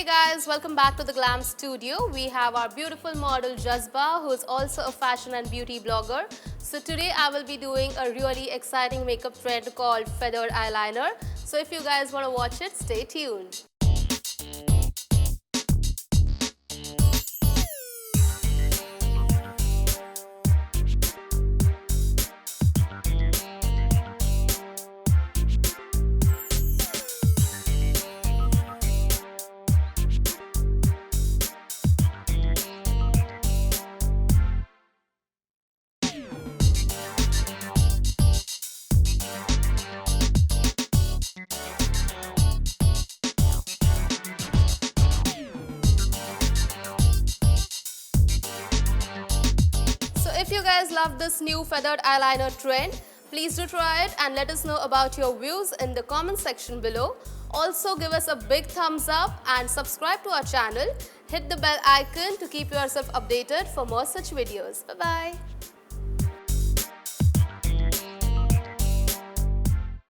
Guys, welcome back to the Glam Studio. We have our beautiful model Jazba, who is also a fashion and beauty blogger. So today I will be doing a really exciting makeup trend called feathered eyeliner. So if you guys want to watch it, stay tuned. If you guys love this new feathered eyeliner trend, please do try it and let us know about your views in the comment section below. Also give us a big thumbs up and subscribe to our channel. Hit the bell icon to keep yourself updated for more such videos. Bye bye.